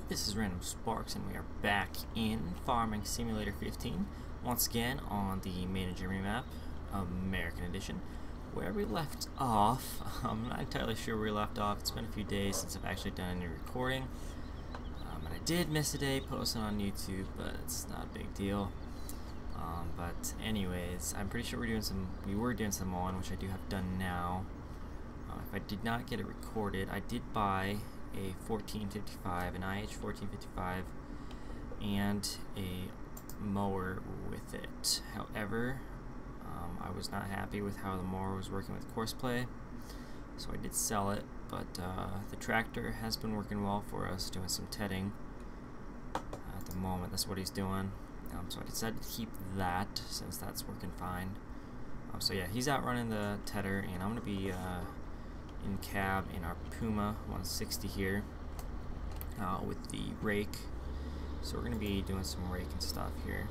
This is Random Sparks, and we are back in Farming Simulator 15 once again on the Manager map, American Edition, where we left off. I'm not entirely sure where we left off. It's been a few days since I've actually done any recording, and I did miss a day posting on YouTube, but it's not a big deal. But anyways, I'm pretty sure we were doing some mowing, which I do have done now. If I did not get it recorded, I did buy a 1455, an IH 1455, and a mower with it. However, I was not happy with how the mower was working with courseplay, so I did sell it. But the tractor has been working well for us, doing some tedding at the moment. That's what he's doing. So I decided to keep that since that's working fine. So yeah, he's out running the tedder, and I'm gonna be in cab in our Puma 160 here with the rake. So we're going to be doing some raking stuff here,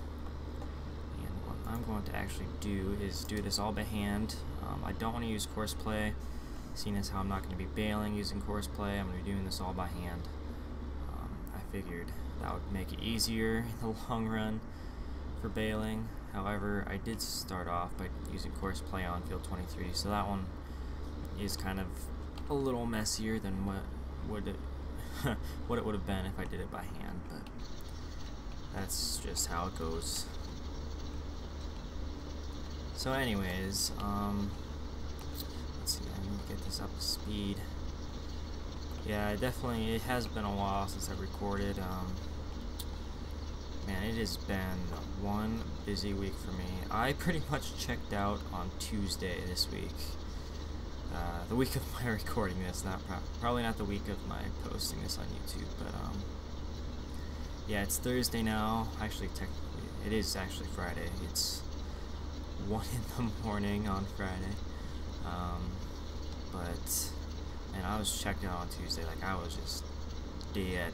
and what I'm going to actually do is do this all by hand. I don't want to use courseplay, seeing as how I'm not going to be baling using courseplay. I'm going to be doing this all by hand. I figured that would make it easier in the long run for baling. However, I did start off by using courseplay on field 23, so that one is kind of a little messier than what it would have been if I did it by hand, but that's just how it goes. So anyways, let's see, I need to get this up to speed. Yeah, it has been a while since I recorded. Man, it has been one busy week for me. I pretty much checked out on Tuesday this week. The week of my recording this, probably not the week of my posting this on YouTube, but yeah, it's Thursday now. Actually, technically, it is actually Friday. It's 1 in the morning on Friday. But man, I was checked out on Tuesday, like I was just dead.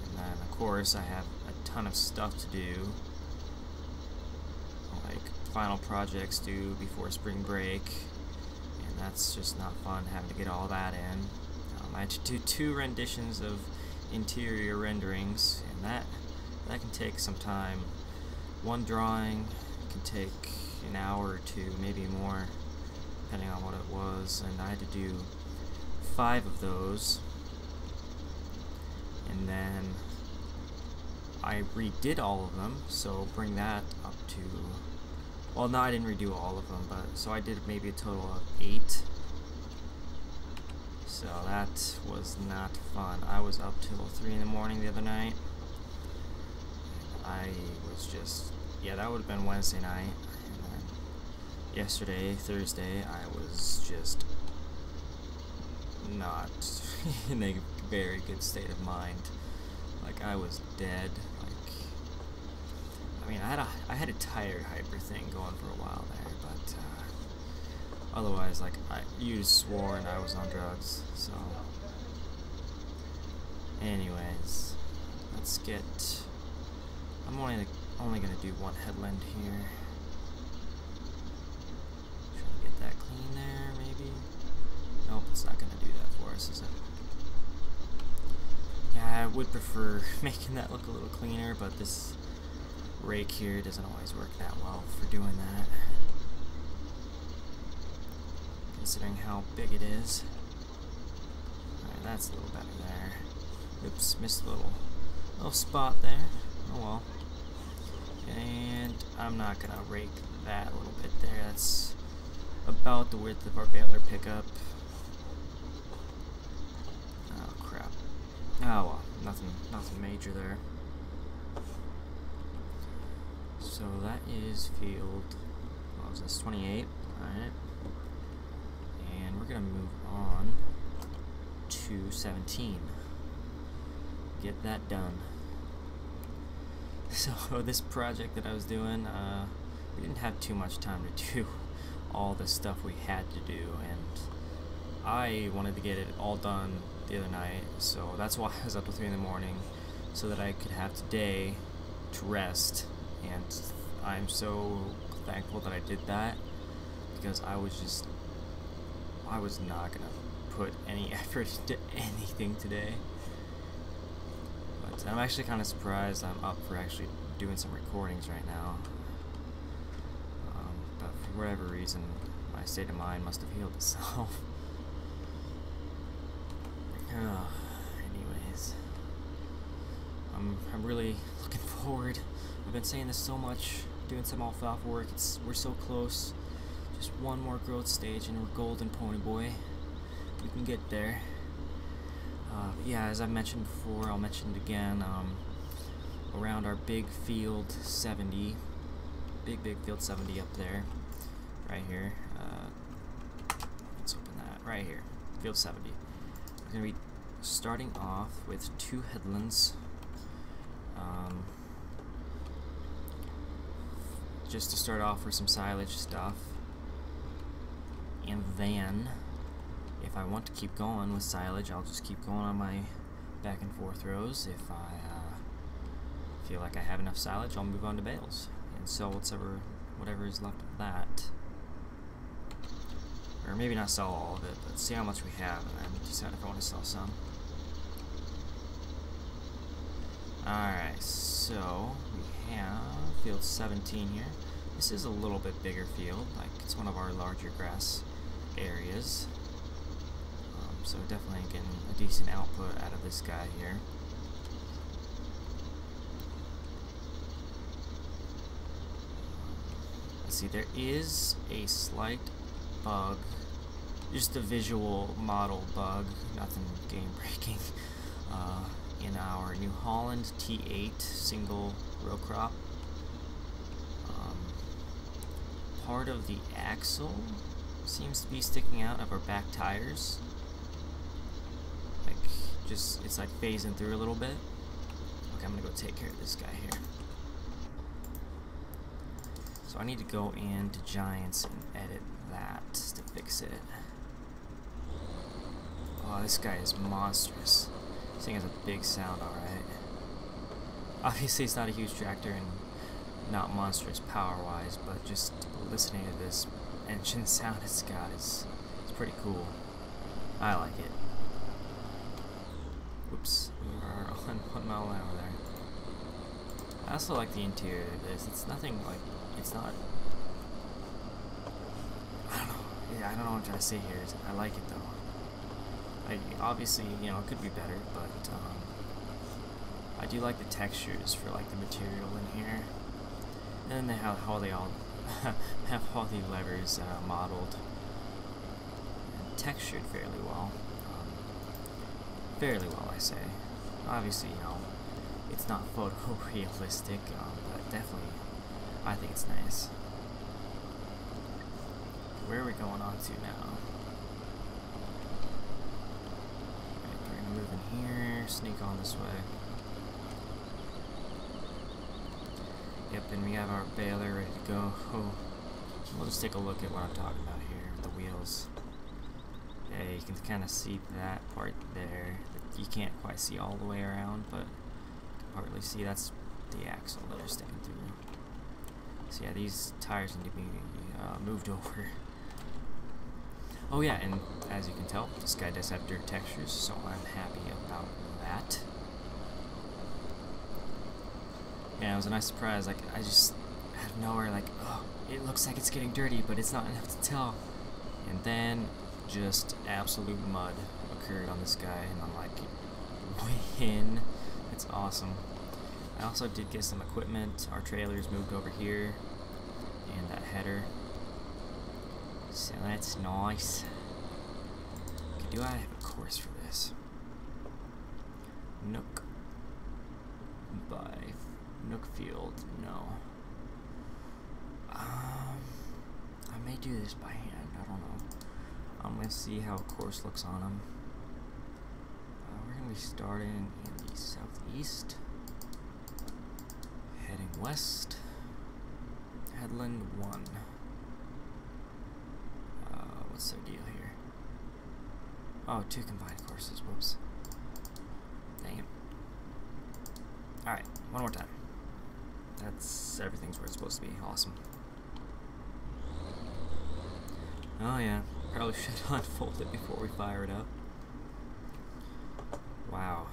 And then of course I have a ton of stuff to do, like final projects due before spring break. That's just not fun, having to get all that in. I had to do 2 renditions of interior renderings, and that can take some time. One drawing can take an hour or 2, maybe more, depending on what it was, and I had to do 5 of those. And then I redid all of them, so bring that up to... Well, no, I didn't redo all of them, but so I did maybe a total of 8. So that was not fun. I was up till 3 in the morning the other night. I was just, yeah, that would have been Wednesday night. And then yesterday, Thursday, I was just not in a very good state of mind. Like, I was dead. I mean, I had a tired hyper thing going for a while there, but otherwise, like, you just swore and I was on drugs. So, anyways, let's get. I'm only gonna do one headland here. Try to get that clean there, maybe. Nope, it's not gonna do that for us, is it? Yeah, I would prefer making that look a little cleaner, but this rake here doesn't always work that well for doing that, considering how big it is. Alright, that's a little better there. Oops, missed a little spot there. Oh well. And I'm not gonna rake that little bit there. That's about the width of our baler pickup. Oh crap. Oh well, nothing major there. So that is field, what was this, 28, alright, and we're going to move on to 17, get that done. So this project that I was doing, we didn't have too much time to do all the stuff we had to do, and I wanted to get it all done the other night, so that's why I was up till 3 in the morning, so that I could have today to rest. And I'm so thankful that I did that, because I was not gonna put any effort into anything today. But I'm actually kind of surprised I'm up for actually doing some recordings right now. But for whatever reason, my state of mind must have healed itself. Anyways, I'm really looking forward. I've been saying this so much, doing some alfalfa work. We're so close. Just one more growth stage and we're golden, pony boy. We can get there. But yeah, as I've mentioned before, I'll mention it again. Around our big field 70, big field 70 up there, right here. Let's open that right here, field 70. We're gonna be starting off with 2 headlands. Just to start off with some silage stuff, and then if I want to keep going with silage, I'll just keep going on my back and forth rows. If I feel like I have enough silage, I'll move on to bales and sell whatever is left of that, or maybe not sell all of it, but see how much we have and then decide if I want to sell some. Alright, so we have field 17 here. This is a little bit bigger field, like it's one of our larger grass areas. So definitely getting a decent output out of this guy here. Let's see, there is a slight bug, just a visual model bug, nothing game breaking. In our New Holland T8 single row crop, part of the axle seems to be sticking out of our back tires. Like, it's like phasing through a little bit. Okay, I'm gonna go take care of this guy here. So I need to go into Giants and edit that to fix it. Oh, this guy is monstrous. This thing has a big sound, alright. Obviously it's not a huge tractor and not monstrous power-wise, but just listening to this engine sound it's got is pretty cool. I like it. Whoops, we are on 1 mile an hour there. I also like the interior of this. It's nothing like, it's not, I don't know. Yeah, I don't know what I'm trying to say here. I like it though. Obviously, you know, it could be better, but I do like the textures for like the material in here, and then they have how they all have all the levers modeled and textured fairly well. Fairly well, I say. Obviously, you know, it's not photorealistic, but definitely, I think it's nice. Where are we going on to now? Move in here, sneak on this way. Yep, and we have our baler ready to go. Oh, we'll just take a look at what I'm talking about here, the wheels. Yeah, you can kind of see that part there. You can't quite see all the way around, but you can partly see that's the axle that they're sticking through. So yeah, these tires need to be moved over. Oh yeah, and as you can tell, this guy does have dirt textures, so I'm happy about that. Yeah, it was a nice surprise. Like, I just, out of nowhere, like, oh, it looks like it's getting dirty, but it's not enough to tell. And then, just absolute mud occurred on this guy, and I'm like, win. It's awesome. I also did get some equipment. Our trailer's moved over here, and that header. So that's nice. Okay, do I have a course for this? Nook. By Nook Field, no. I may do this by hand, I don't know. I'm gonna see how a course looks on them. We're gonna be starting in the southeast, heading west, Headland 1. What's their deal here? Oh, 2 combined courses, whoops. Dang it. Alright, one more time. That's, everything's where it's supposed to be, awesome. Oh yeah, probably should unfold it before we fire it up. Wow,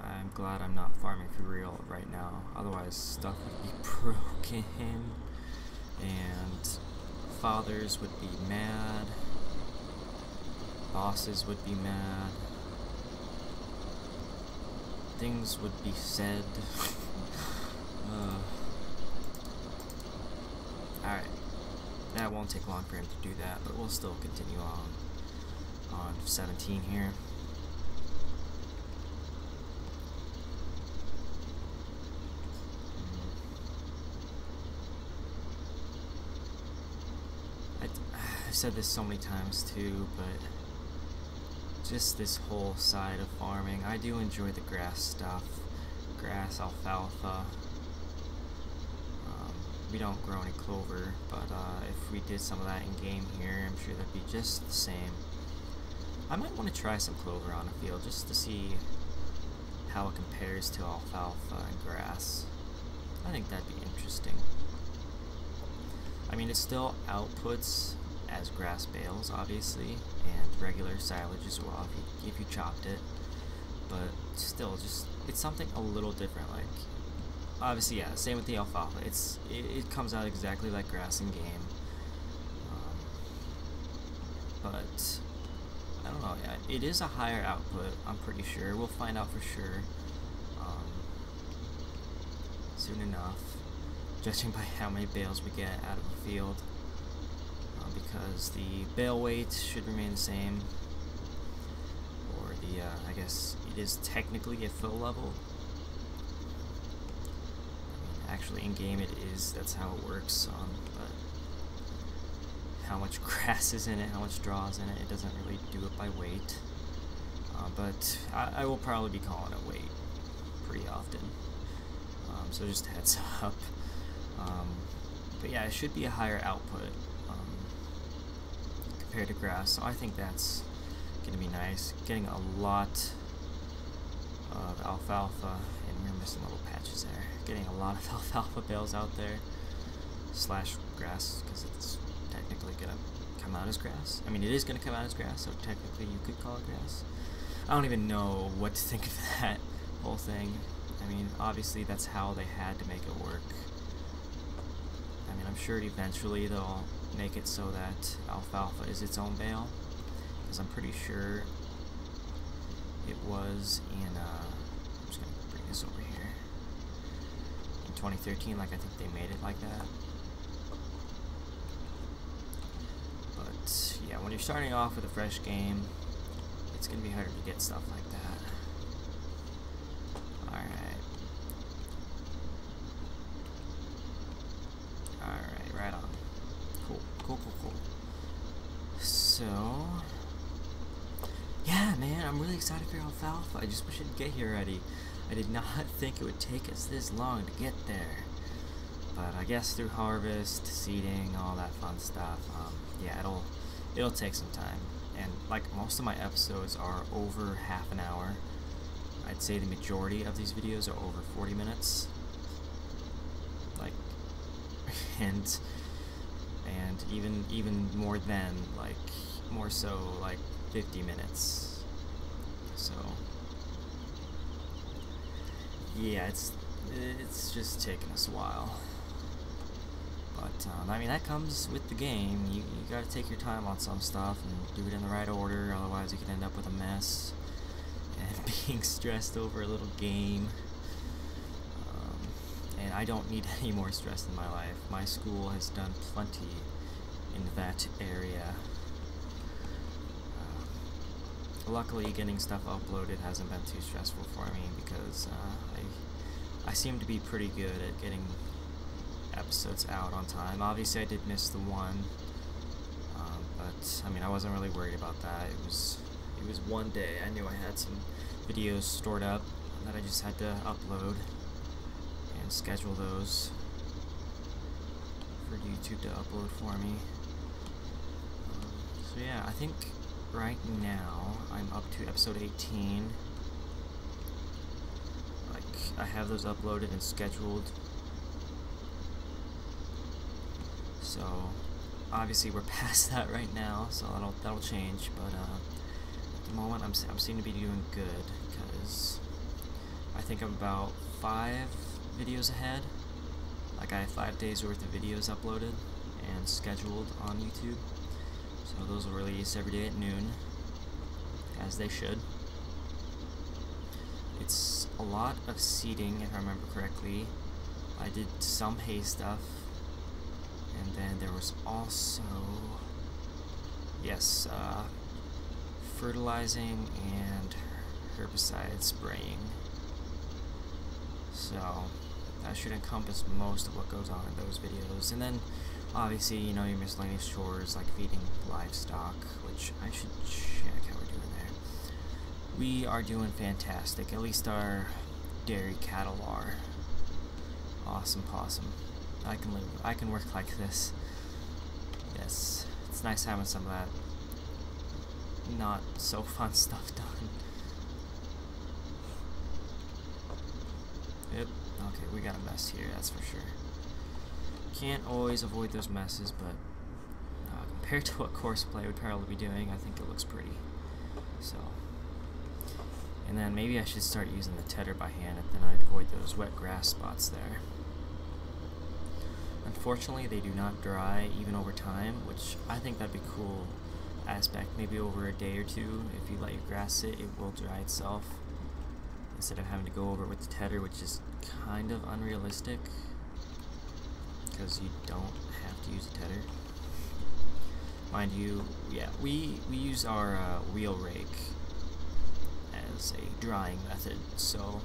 I'm glad I'm not farming for real right now, otherwise stuff would be broken, and fathers would be mad, bosses would be mad, things would be said. Alright, that won't take long for him to do that, but we'll still continue on 17 here. I've said this so many times too, but just this whole side of farming, I do enjoy the grass stuff, grass, alfalfa. We don't grow any clover, but if we did some of that in game here, I'm sure that'd be just the same. I might want to try some clover on a field just to see how it compares to alfalfa and grass. I think that'd be interesting. I mean, it still outputs as grass bales, obviously, and regular silage as well if you chopped it, but still, just it's something a little different. Like, obviously, yeah, same with the alfalfa. It comes out exactly like grass in game, but I don't know. Yeah, it is a higher output. I'm pretty sure. We'll find out for sure soon enough, judging by how many bales we get out of the field. Because the bale weight should remain the same, or the I guess it is technically at fill level. Actually, in game it is. That's how it works. But how much grass is in it, how much straw is in it, it doesn't really do it by weight. But I will probably be calling it weight pretty often. So just a heads up. But yeah, it should be a higher output compared to grass, so I think that's gonna be nice. Getting a lot of alfalfa, and we're missing little patches there. Getting a lot of alfalfa bales out there, slash grass, because it's technically gonna come out as grass. I mean, it is gonna come out as grass, so technically you could call it grass. I don't even know what to think of that whole thing. I mean, obviously that's how they had to make it work. I mean, I'm sure eventually they'll make it so that alfalfa is its own bale, because I'm pretty sure it was in, I'm just going to bring this over here, in 2013, like I think they made it like that. But yeah, when you're starting off with a fresh game, it's going to be harder to get stuff like that. Alright, right on. Cool. So, yeah, man, I'm really excited for alfalfa. I just wish it'd get here already. I did not think it would take us this long to get there. But I guess through harvest, seeding, all that fun stuff, yeah, it'll take some time. And like most of my episodes are over half an hour. I'd say the majority of these videos are over 40 minutes. Like, and even more than, like, more so like 50 minutes. So yeah, it's just taking us a while. But I mean, that comes with the game. You gotta take your time on some stuff and do it in the right order, otherwise you can end up with a mess and being stressed over a little game. And I don't need any more stress in my life. My school has done plenty in that area. Luckily, getting stuff uploaded hasn't been too stressful for me, because I seem to be pretty good at getting episodes out on time. Obviously, I did miss the one, but I mean, I wasn't really worried about that. It was one day. I knew I had some videos stored up that I just had to upload and schedule those for YouTube to upload for me. So yeah, I think right now I'm up to episode 18. Like, I have those uploaded and scheduled. So obviously we're past that right now, so that'll change. But at the moment, I'm seem to be doing good, because I think think I'm about 5 videos ahead. Like I have 5 days worth of videos uploaded and scheduled on YouTube. So those will release every day at noon, as they should. It's a lot of seeding, if I remember correctly. I did some hay stuff, and then there was also, yes, fertilizing and herbicide spraying. So that should encompass most of what goes on in those videos. And then obviously, you know, your miscellaneous chores like feeding livestock, which I should check how we're doing there. We are doing fantastic. At least our dairy cattle are. Awesome possum. I can work like this. Yes, it's nice having some of that not so fun stuff done. Yep, okay, we got a mess here, that's for sure. Can't always avoid those messes, but compared to what courseplay would probably be doing, I think it looks pretty. So, and then maybe I should start using the tedder by hand, and then I'd avoid those wet grass spots there. Unfortunately, they do not dry even over time, which I think that'd be a cool aspect. Maybe over a day or two, if you let your grass sit, it will dry itself, instead of having to go over it with the tedder, which is kind of unrealistic, because you don't have to use a tedder. Mind you, yeah, we use our wheel rake as a drying method, so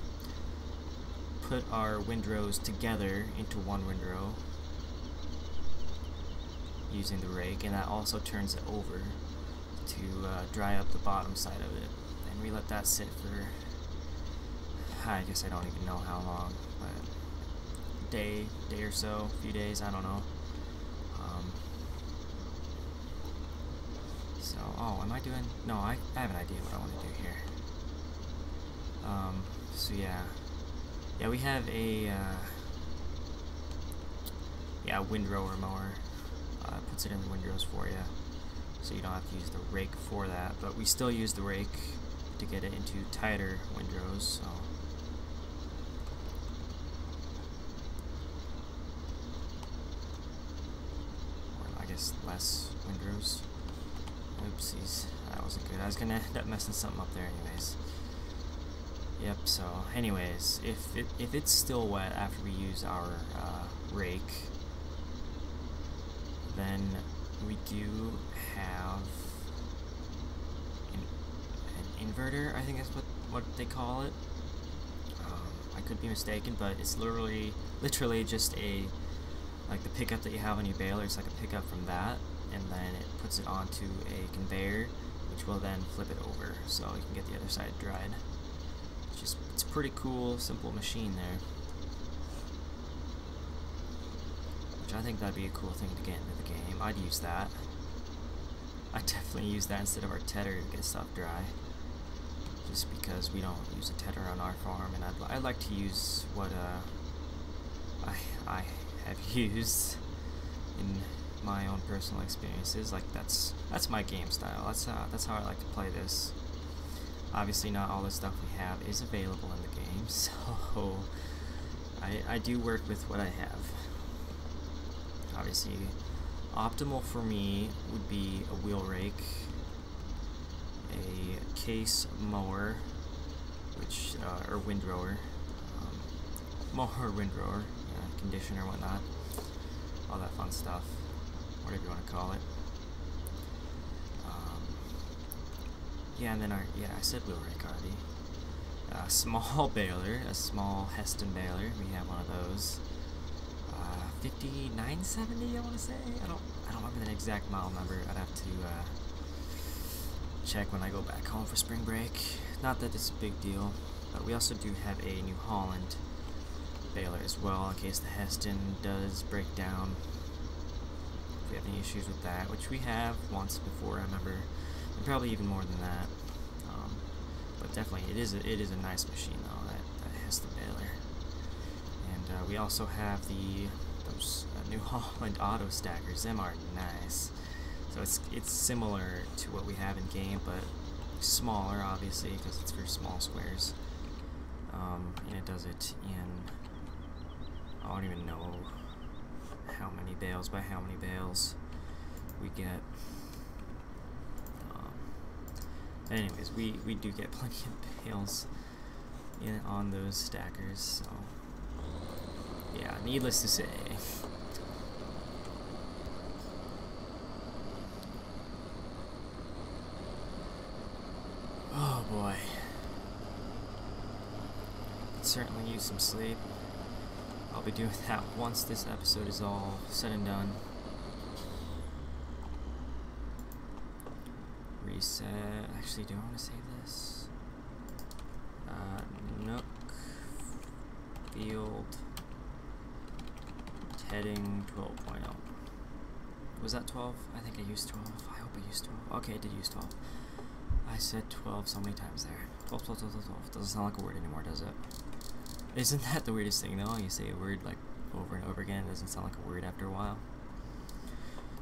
put our windrows together into one windrow using the rake, and that also turns it over to dry up the bottom side of it, and we let that sit for, I guess I don't even know how long, but day or so, a few days, I don't know. So, oh, am I doing, no, I have an idea what I want to do here. So yeah, we have a windrower mower. Puts it in the windrows for you, so you don't have to use the rake for that, but we still use the rake to get it into tighter windrows, so or I guess less windrows. Oopsies, that wasn't good. I was gonna end up messing something up there anyways. Yep, so anyways, if it's still wet after we use our rake, then we do have an inverter, I think that's what they call it. I could be mistaken, but it's literally just like the pickup that you have on your baler. It's like a pickup from that, and then it puts it onto a conveyor, which will then flip it over, so you can get the other side dried. It's a pretty cool, simple machine there. I think that'd be a cool thing to get into the game. I'd use that. I'd definitely use that instead of our tedder to get stuff dry. Just because we don't use a tedder on our farm, and I'd like to use what I have used in my own personal experiences. Like that's my game style. That's how I like to play this. Obviously, not all the stuff we have is available in the game, so I do work with what I have. Obviously, optimal for me would be a wheel rake, a case mower, which or windrower, mower, windrower, conditioner, whatnot, all that fun stuff, whatever you want to call it. Yeah, and then I said wheel rake already. A small baler, a small Heston baler. We have one of those. 5970, I want to say. I don't remember the exact model number. I'd have to check when I go back home for spring break. Not that it's a big deal, but we also do have a New Holland baler as well, in case the Heston does break down. If we have any issues with that, which we have once before, I remember, and probably even more than that. But definitely, it is a nice machine though, that Heston baler. And we also have those New Holland auto stackers. Them are nice. So it's similar to what we have in game, but smaller, obviously, because it's for small squares. And it does it in, I don't even know how many bales by how many bales we get. Anyways, we do get plenty of bales on those stackers, so yeah, needless to say. Oh boy. Could certainly use some sleep. I'll be doing that once this episode is all said and done. Reset. Actually, do I want to save this? Nook. Field. Heading 12.0. Was that 12? I think I used 12. I hope I used 12. Okay, I did use 12. I said 12 so many times there. 12, 12, 12, 12, 12. Doesn't sound like a word anymore, does it? Isn't that the weirdest thing, though? You say a word, like, over and over again, it doesn't sound like a word after a while.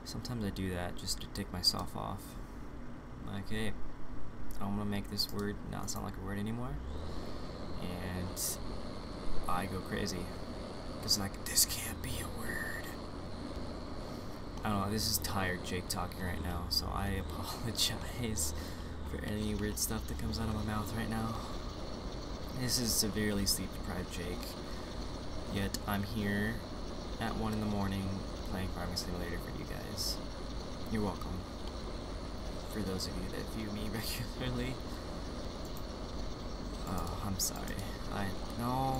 Sometimes I do that just to tick myself off. Like, hey, I'm gonna make this word not sound like a word anymore. And I go crazy. Because, like, this can't be a word. I don't know, this is tired Jake talking right now, so I apologize for any weird stuff that comes out of my mouth right now. This is severely sleep deprived Jake, yet I'm here at 1 in the morning playing Farming Simulator for you guys. You're welcome. For those of you that view me regularly. Oh, I'm sorry. No.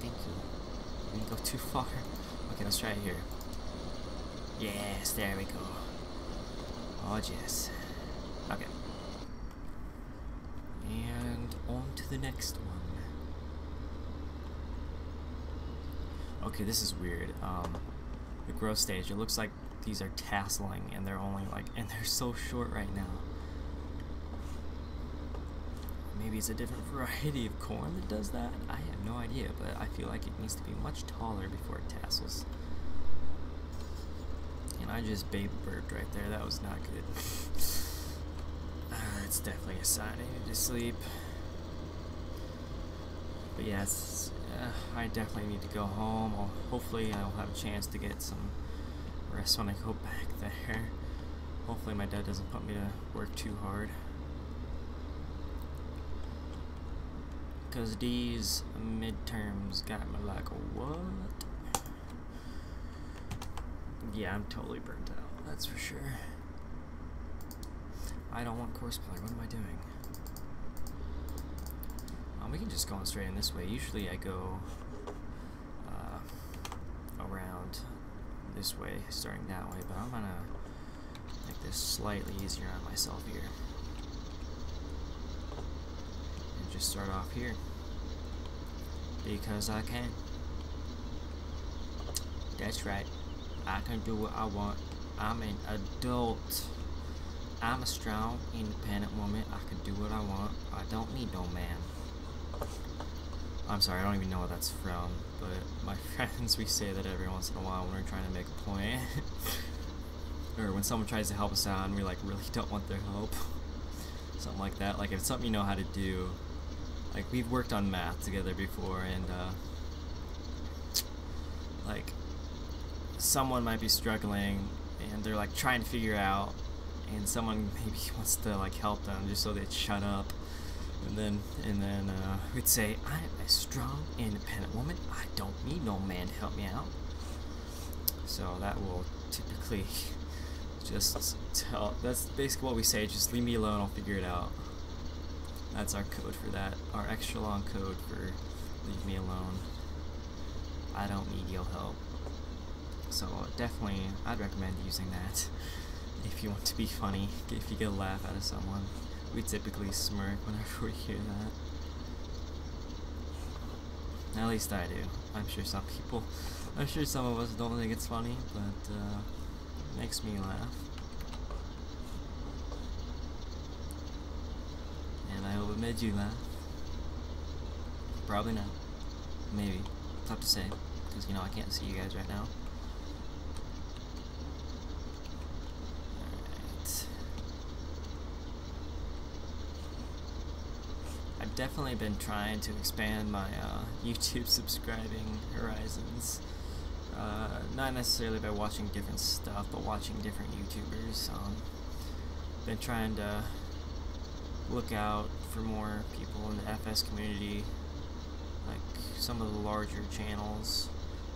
Thank you. Didn't go too far. Okay, let's try it here. Yes, there we go. Oh, yes. Okay. And on to the next one. Okay, this is weird. The growth stage, it looks like these are tasseling and they're only like, and they're so short right now. Maybe it's a different variety of corn that does that? I have no idea, but I feel like it needs to be much taller before it tassels. And I just baby burped right there, that was not good. It's definitely a sign I need to sleep. But yeah, I definitely need to go home. Hopefully I'll have a chance to get some rest when I go back there. Hopefully my dad doesn't put me to work too hard. Because these midterms got me like, what? Yeah, I'm totally burnt out, that's for sure. I don't want courseplay, what am I doing? We can just go on straight in this way. Usually I go around this way, starting that way, but I'm gonna make this slightly easier on myself here. And just start off here. Because I can. That's right. I can do what I want. I'm an adult. I'm a strong, independent woman. I can do what I want. I don't need no man. I'm sorry, I don't even know what that's from, but my friends, we say that every once in a while when we're trying to make a point. Or when someone tries to help us out and we like really don't want their help. Something like that. Like if it's something you know how to do. Like we've worked on math together before and like someone might be struggling and they're like trying to figure out and someone maybe wants to like help them just so they'd shut up. And then we'd say, I'm a strong, independent woman. I don't need no man to help me out. So that will typically just tell, that's basically what we say, just leave me alone, I'll figure it out. That's our code for that, our extra long code for leave me alone. I don't need your help. So definitely, I'd recommend using that if you want to be funny, if you get a laugh out of someone. We typically smirk whenever we hear that. At least I do. I'm sure some of us don't think it's funny, but it makes me laugh. And I hope it made you laugh. Probably not. Maybe. Tough to say, because you know I can't see you guys right now. I've definitely been trying to expand my YouTube subscribing horizons. Not necessarily by watching different stuff, but watching different YouTubers. Been trying to look out for more people in the FS community, like some of the larger channels,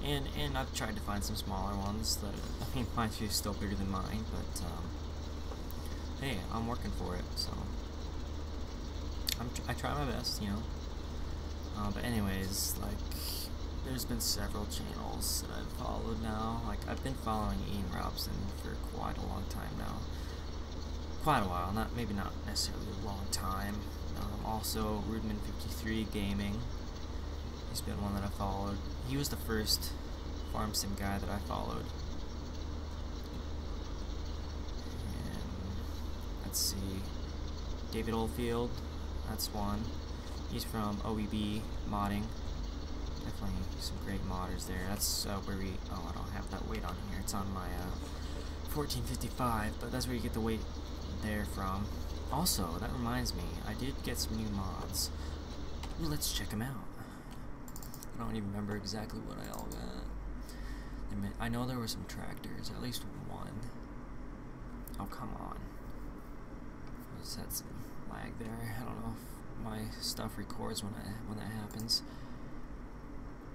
and I've tried to find some smaller ones that, I mean, mine's still bigger than mine, but hey, I'm working for it, so I try my best, you know. But anyways, like, there's been several channels that I've followed now. Like, I've been following Ian Robson for quite a long time now. Quite a while, maybe not necessarily a long time. Also, Rudman53 Gaming. He's been one that I followed. He was the first farm sim guy that I followed. And let's see, David Oldfield, that's one. He's from OEB modding. Definitely some great modders there. That's where we, oh, I don't have that weight on here. It's on my 1455, but that's where you get the weight there from. Also, that reminds me, I did get some new mods. Ooh, let's check them out. I don't even remember exactly what I all got. I know there were some tractors, at least one. Oh, come on. I just had some lag there. I don't know if my stuff records when that happens.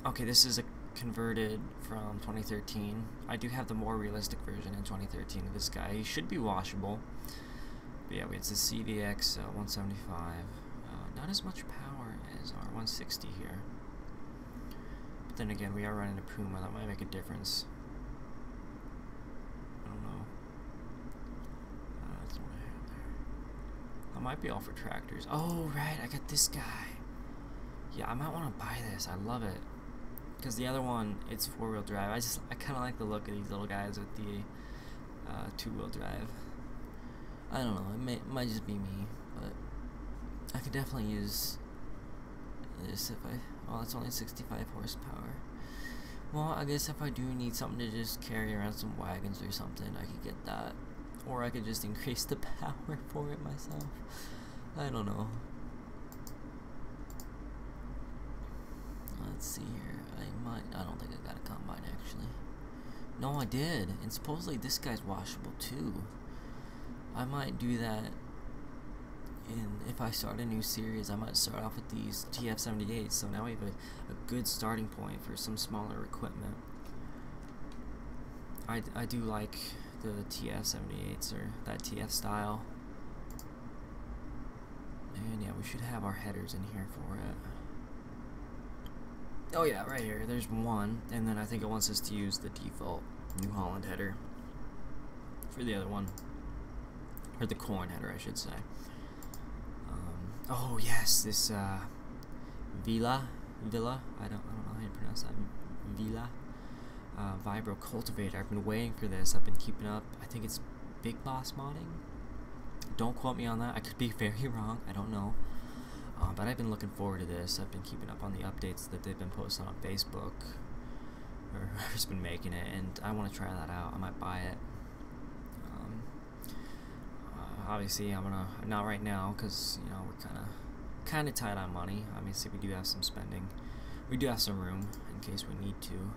Okay, this is a converted from 2013. I do have the more realistic version in 2013 of this guy. He should be washable. But yeah, it's a CVX 175. Not as much power as our 160 here. But then again, we are running a Puma. That might make a difference. I don't know. That's what I have there. I might be all for tractors. Oh, right, I got this guy. Yeah, I might want to buy this. I love it. Because the other one, it's 4-wheel drive. I kind of like the look of these little guys with the 2-wheel drive. I don't know, it might just be me, but I could definitely use this if well, it's only 65 horsepower. Well, I guess if I do need something to just carry around some wagons or something, I could get that. Or I could just increase the power for it myself. I don't know. Let's see here. I don't think I got a combine actually. No, I did. And supposedly this guy's washable too. I might do that if I start a new series. I might start off with these TF78s, so now we have a good starting point for some smaller equipment. I do like the TF78s, or that TF style. And yeah, we should have our headers in here for it. Oh yeah, right here, there's one, and then I think it wants us to use the default New Holland header for the other one. Or the corn header, I should say. Oh yes, this Villa. I don't know how you pronounce that. Villa Vibro Cultivator. I've been waiting for this. I've been keeping up. I think it's Big Boss modding. Don't quote me on that. I could be very wrong. I don't know. But I've been looking forward to this. I've been keeping up on the updates that they've been posting on Facebook, or whoever's been making it, and I want to try that out. I might buy it. Obviously, I'm gonna not right now because you know we're kind of tight on money. Obviously, we do have some spending. We do have some room in case we need to.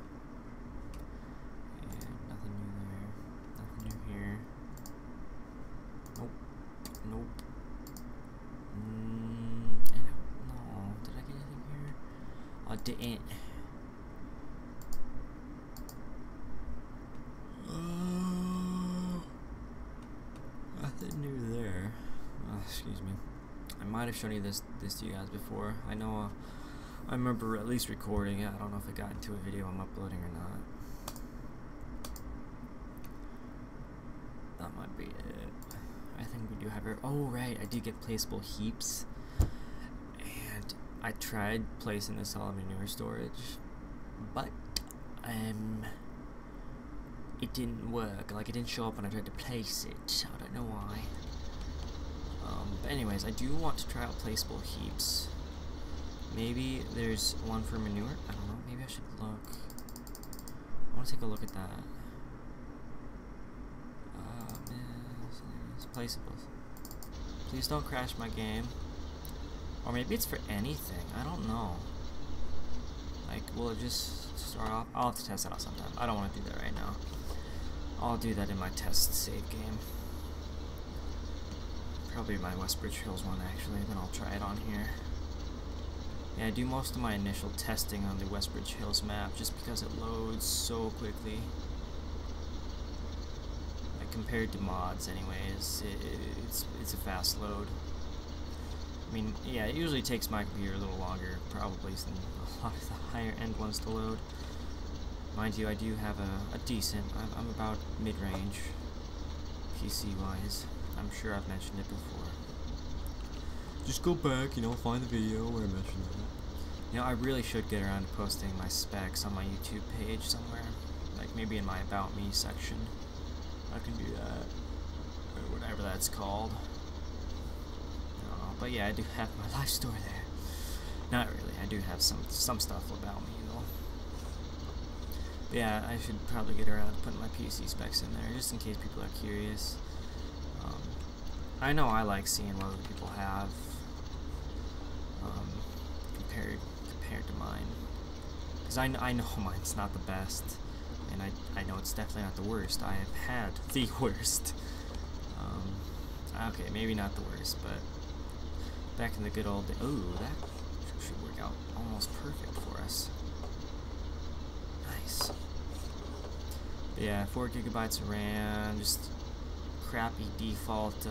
And nothing new there. Nothing new here. Nope. Nope. No. Did I get anything here? I didn't. Nothing new there. Excuse me. I might have shown you this to you guys before. I know. I remember at least recording it. I don't know if it got into a video I'm uploading or not. That might be it. I think we do have it. Oh right, I did get placeable heaps, and I tried placing this all in manure storage, but it didn't work. Like, it didn't show up when I tried to place it. I don't know why. But anyways, I do want to try out placeable heaps. Maybe there's one for manure. I don't know. Maybe I should look. I want to take a look at that. It's placeable. Please don't crash my game. Or maybe it's for anything. I don't know. Like, will it just start off? I'll have to test it out sometime. I don't want to do that right now. I'll do that in my test save game. Probably my Westbridge Hills one, actually. Then I'll try it on here. Yeah, I do most of my initial testing on the Westbridge Hills map just because it loads so quickly. Like, compared to mods, anyways, it's a fast load. I mean, yeah, it usually takes my computer a little longer, probably, than a lot of the higher end ones to load. Mind you, I do have a decent, I'm about mid-range, PC-wise. I'm sure I've mentioned it before. Just go back, you know, find the video where I mentioned that. You know, I really should get around to posting my specs on my YouTube page somewhere. Like, maybe in my About Me section. I can do that. Or whatever that's called. But yeah, I do have my life story there. Not really, I do have some stuff about me, though. But yeah, I should probably get around to putting my PC specs in there, just in case people are curious. I know I like seeing what other people have compared to mine, because I know mine's not the best, and I know it's definitely not the worst. I have had the worst. Okay, maybe not the worst, but back in the good old days. Ooh, that should work out almost perfect for us. Nice. But yeah, 4 gigabytes of RAM, just crappy default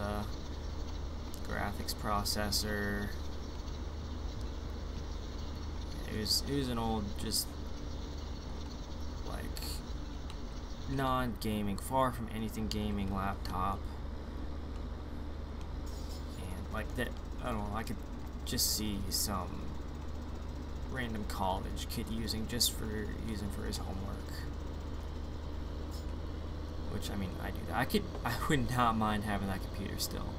graphics processor. It was an old, just like non-gaming, far from anything gaming laptop, and like that. I don't know. I could just see some random college kid using for his homework. Which, I mean, I do that. I would not mind having that computer still,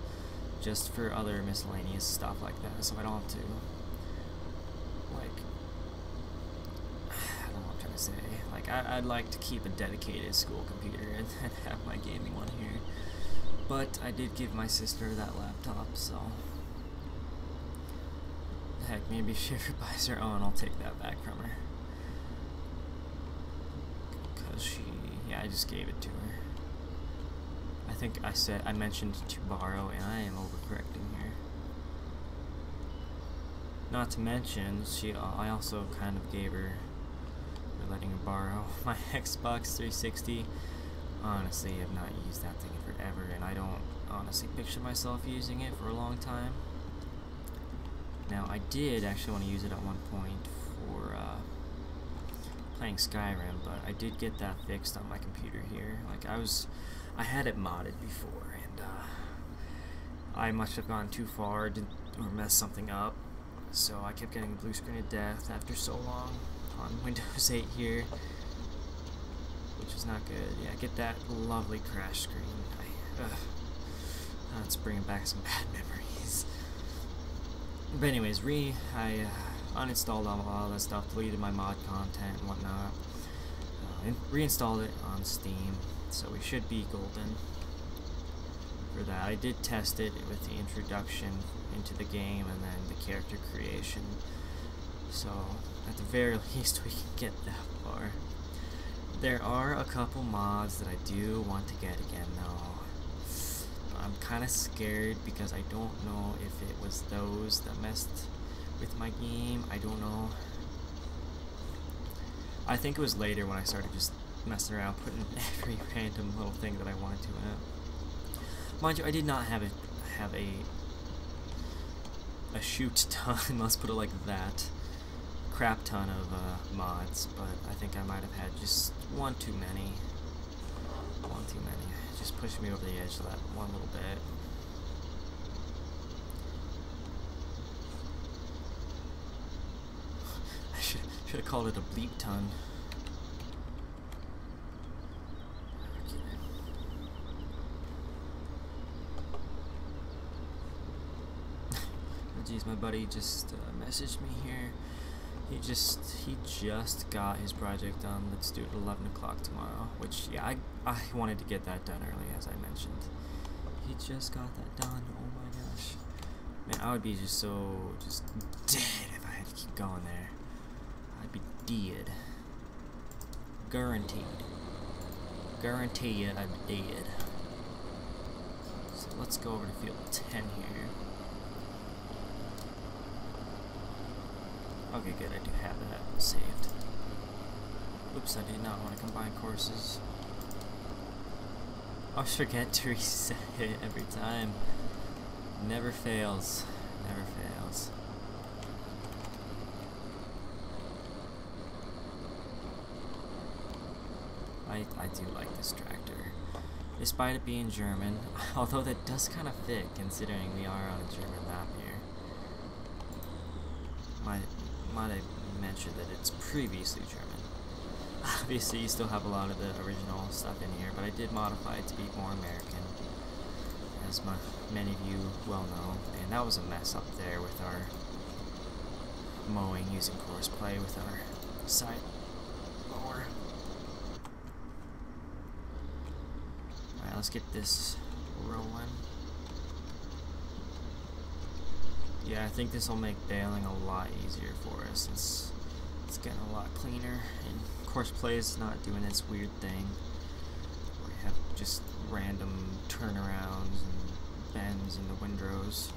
just for other miscellaneous stuff like that, so I don't have to, like, I don't know what I'm trying to say. Like, I'd like to keep a dedicated school computer and then have my gaming one here. But I did give my sister that laptop, so heck, maybe if she ever buys her own, I'll take that back from her. Because I just gave it to her. I think I mentioned to borrow, and I am overcorrecting here. Not to mention, I also kind of gave her, for letting her borrow, my Xbox 360. Honestly, I have not used that thing in forever, and I don't honestly picture myself using it for a long time. Now, I did actually want to use it at one point for playing Skyrim, but I did get that fixed on my computer here. Like, I had it modded before, and I must have gone too far or messed something up, so I kept getting blue screen of death after so long on Windows 8 here, which is not good. Yeah, get that lovely crash screen. It's bringing back some bad memories. But anyways, I uninstalled all that stuff, deleted my mod content and whatnot, and reinstalled it on Steam, so we should be golden for that. I did test it with the introduction into the game and then the character creation, so at the very least we can get that far. There are a couple mods that I do want to get again though. I'm kind of scared because I don't know if it was those that messed with my game. I don't know. I think it was later when I started just messing around, putting every random little thing that I wanted to in it. Mind you, I did not have a shoot ton, let's put it like that, crap ton of mods, but I think I might have had just one too many. One too many. Just pushed me over the edge of that one little bit. I should have called it a bleep ton. Geez, my buddy just messaged me here. He just got his project done. Let's do it at 11 o'clock tomorrow. Which, yeah, I wanted to get that done early, as I mentioned. He just got that done. Oh my gosh. Man, I would be just dead if I had to keep going there. I'd be dead. Guaranteed. Guarantee you I'd be dead. So let's go over to field 10 here. Okay, good, I do have that saved. Oops, I did not want to combine courses. I always forget to reset it every time. Never fails. Never fails. I do like this tractor. Despite it being German, although that does kind of fit considering we are on a German map here. Might I mention that it's previously German. Obviously you still have a lot of the original stuff in here, but I did modify it to be more American, as many of you well know. And that was a mess up there with our mowing using courseplay with our side mower. Alright, let's get this rolling. Yeah, I think this will make baling a lot easier for us. It's getting a lot cleaner, and courseplay is not doing its weird thing where you have just random turnarounds and bends in the windrows,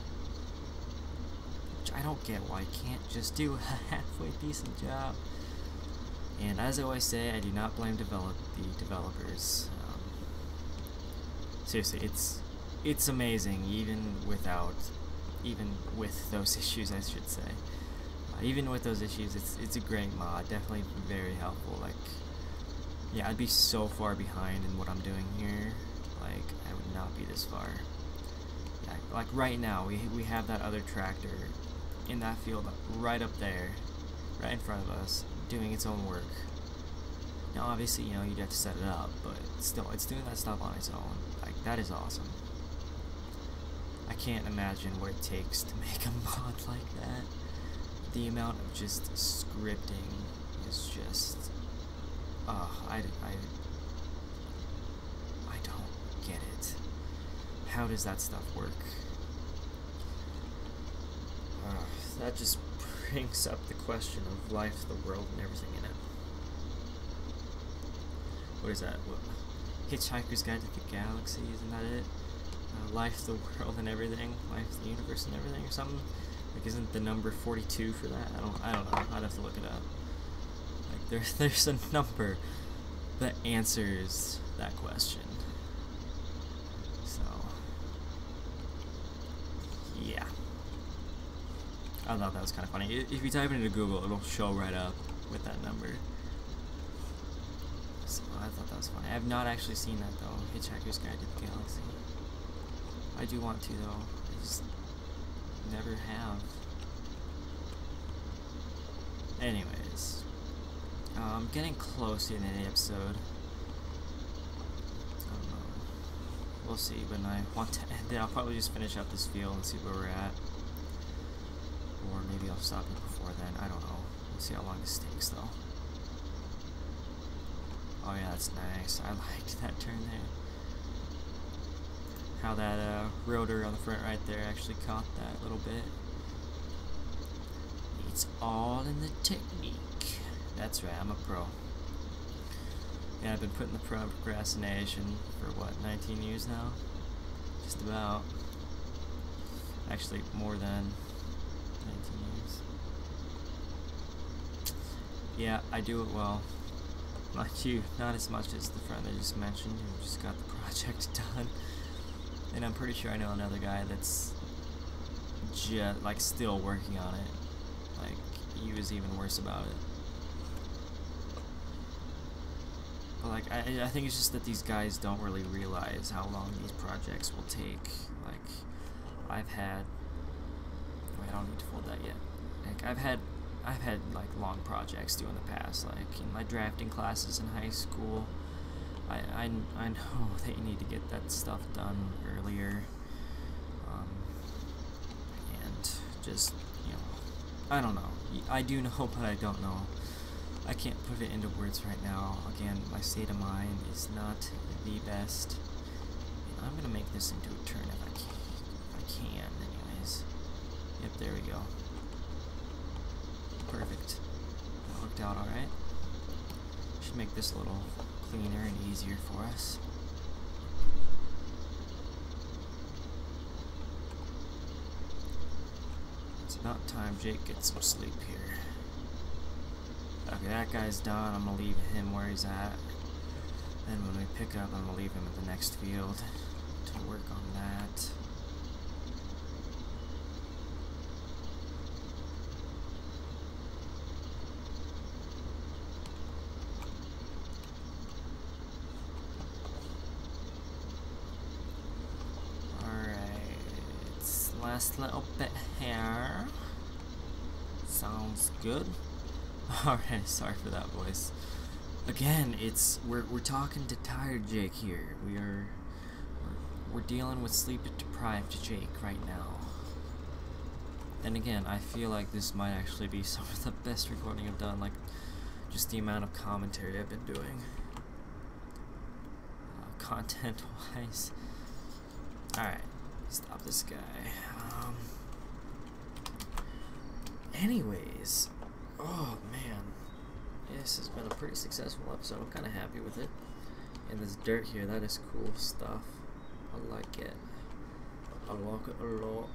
which I don't get why I can't just do a halfway decent job. And as I always say, I do not blame the developers. Seriously, it's amazing even with those issues, I should say. Even with those issues, it's a great mod, definitely very helpful. Like, yeah, I'd be so far behind in what I'm doing here. Like, I would not be this far. Yeah, like right now, we have that other tractor in that field right up there, right in front of us, doing its own work. Now, obviously, you know, you'd have to set it up, but still, it's doing that stuff on its own. Like, that is awesome. I can't imagine what it takes to make a mod like that. The amount of just scripting is just, I don't get it. How does that stuff work? That just brings up the question of life, the world, and everything in it. What is that? What? Hitchhiker's Guide to the Galaxy, isn't that it? Life, the world, and everything. Life, the universe, and everything, or something. Like, isn't the number 42 for that? I don't know. I'd have to look it up. Like, there's a number that answers that question. So, yeah. I thought that was kind of funny. If you type it into Google, it'll show right up with that number. So I thought that was funny. I have not actually seen that though. Hitchhiker's Guide to the Galaxy. I do want to though. I just never have. Anyways, I'm getting close to the end of the episode. I don't know. We'll see. When I want to end it, I'll probably just finish up this field and see where we're at. Or maybe I'll stop it before then. I don't know. We'll see how long this takes though. Oh yeah, that's nice. I liked that turn there. How that rotor on the front right there actually caught that little bit. It's all in the technique. That's right, I'm a pro. Yeah, I've been putting the procrastination for what, 19 years now? Just about. Actually, more than 19 years. Yeah, I do it well. Like you, not as much as the friend I just mentioned who just got the project done. And I'm pretty sure I know another guy that's just, like, still working on it. Like, he was even worse about it. But, like, I think it's just that these guys don't really realize how long these projects will take. Like, I've had... Wait, I don't need to fold that yet. Like, I've had like long projects due in the past, like in my drafting classes in high school. I know that you need to get that stuff done earlier, and just, you know, I don't know. I do know, but I don't know. I can't put it into words right now. Again, my state of mind is not the best. And I'm gonna make this into a turn if I can, anyways. Yep, there we go. Perfect. That worked out alright. Should make this a little cleaner and easier for us. It's about time Jake gets some sleep here. Okay, that guy's done. I'm gonna leave him where he's at. Then when we pick up, I'm gonna leave him at the next field to work on that. Last little bit here. Sounds good. Alright, sorry for that voice. Again, we're talking to tired Jake here. We're dealing with sleep deprived Jake right now. And again, I feel like this might actually be some of the best recording I've done, like just the amount of commentary I've been doing. Content wise. Alright. Stop this guy. Anyways, oh man, this has been a pretty successful episode. I'm kind of happy with it. And this dirt here, that is cool stuff. I like it. I like it a lot.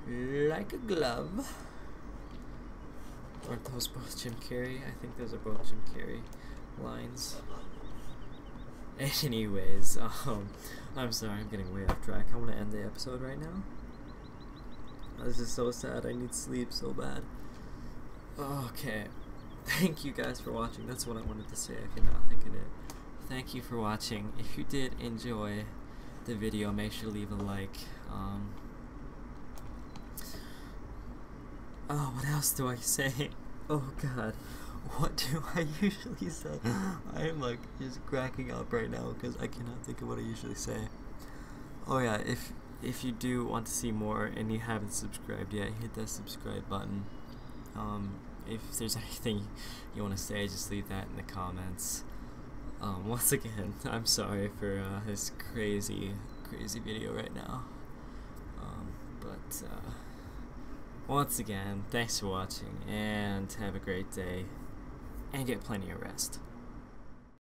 Like a glove. Aren't those both Jim Carrey? I think those are both Jim Carrey lines. Anyways, I'm sorry, I'm getting way off track. I want to end the episode right now. This is so sad. I need sleep so bad. Okay. Thank you guys for watching. That's what I wanted to say. I cannot think of it. Thank you for watching. If you did enjoy the video, make sure to leave a like. Oh, what else do I say? Oh god. What do I usually say? I am like just cracking up right now because I cannot think of what I usually say. Oh yeah, if you do want to see more and you haven't subscribed yet, hit that subscribe button. If there's anything you want to say, just leave that in the comments. Once again, I'm sorry for this crazy video right now. But once again, thanks for watching and have a great day. And get plenty of rest.